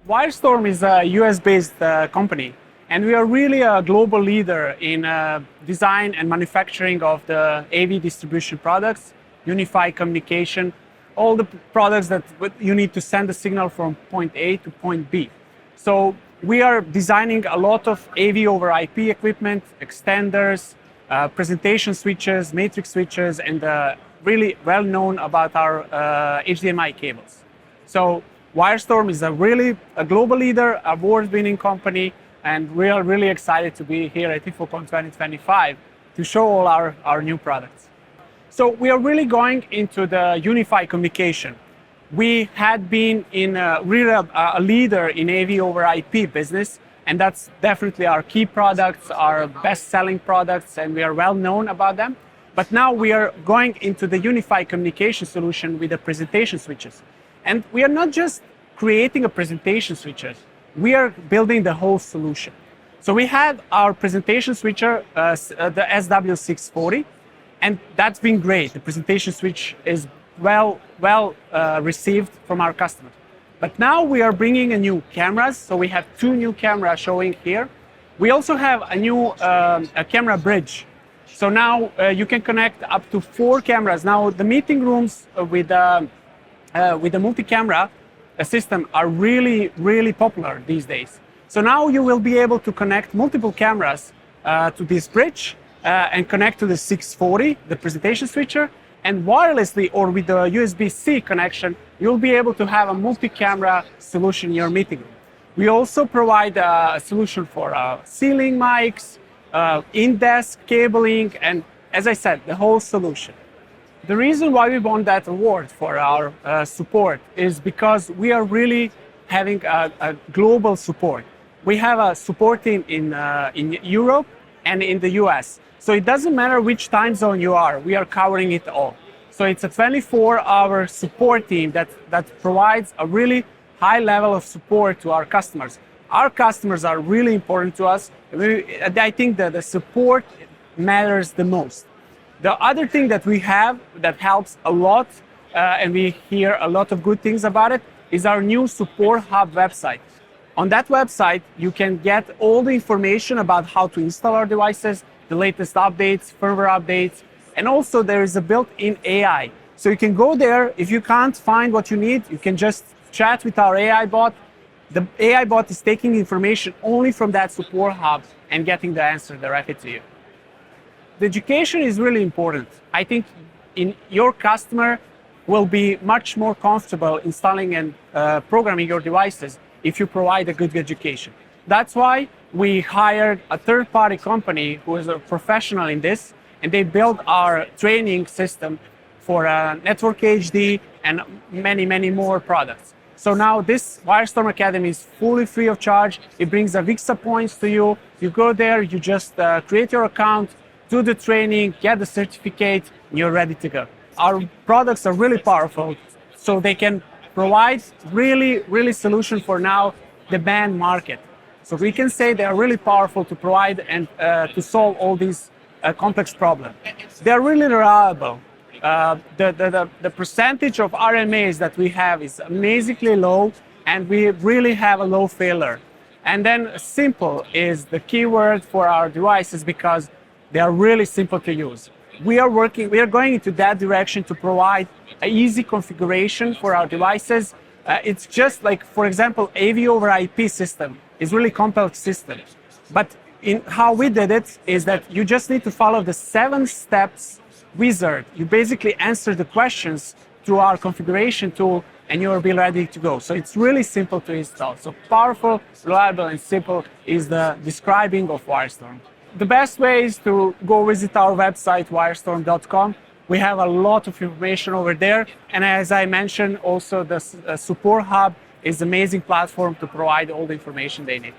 WyreStorm is a US-based company, and we are really a global leader in design and manufacturing of the AV distribution products, unified communication, all the products that you need to send a signal from point A to point B. So we are designing a lot of AV over IP equipment, extenders, presentation switches, matrix switches, and really well known about our HDMI cables. So WyreStorm is a global leader, award-winning company, and we are really excited to be here at InfoComm 2025 to show all our new products. So we are really going into the unified communication. We had been really a leader in AV over IP business, and that's definitely our key products, our best-selling products, and we are well known about them. But now we are going into the unified communication solution with the presentation switches. And we are not just creating a presentation switches, we are building the whole solution. So we had our presentation switcher, the SW640, and that's been great. The presentation switch is well received from our customers. But now we are bringing in new cameras, so we have 2 new cameras showing here. We also have a new a camera bridge. So now you can connect up to 4 cameras. Now the meeting rooms with the multi-camera system are really popular these days. So now you will be able to connect multiple cameras to this bridge and connect to the 640, the presentation switcher, and wirelessly or with the USB-C connection, you'll be able to have a multi-camera solution in your meeting room. We also provide a solution for ceiling mics, in-desk cabling, and as I said, the whole solution. The reason why we won that award for our support is because we are really having a global support. We have a support team in Europe and in the US. So it doesn't matter which time zone you are, we are covering it all. So it's a 24-hour support team that provides a really high level of support to our customers. Our customers are really important to us. I think that the support matters the most. The other thing that we have that helps a lot, and we hear a lot of good things about it, is our new Support Hub website. On that website, you can get all the information about how to install our devices, the latest updates, firmware updates, and also there is a built-in AI. So you can go there, if you can't find what you need, you can just chat with our AI bot. The AI bot is taking information only from that Support Hub and getting the answer directly to you. The education is really important. I think your customer will be much more comfortable installing and programming your devices if you provide a good education. That's why we hired a third-party company who is a professional in this, and they built our training system for Network HD and many more products. So now this WyreStorm Academy is fully free of charge. It brings Avixa points to you. You go there, you just create your account, do the training, get the certificate, and you're ready to go. Our products are really powerful, so they can provide really solution for now demand market. So we can say they are really powerful to provide and to solve all these complex problems. They are really reliable. The percentage of RMAs that we have is amazingly low, and we really have a low failure. And then simple is the key word for our devices because they are really simple to use. We are going into that direction to provide an easy configuration for our devices. It's just like, for example, AV over IP system is really complex system. But in how we did it is that you just need to follow the 7 steps wizard. You basically answer the questions through our configuration tool and you'll be ready to go. So it's really simple to install. So powerful, reliable, and simple is the describing of WyreStorm. The best way is to go visit our website, WyreStorm.com. We have a lot of information over there. And as I mentioned, also the Support Hub is an amazing platform to provide all the information they need.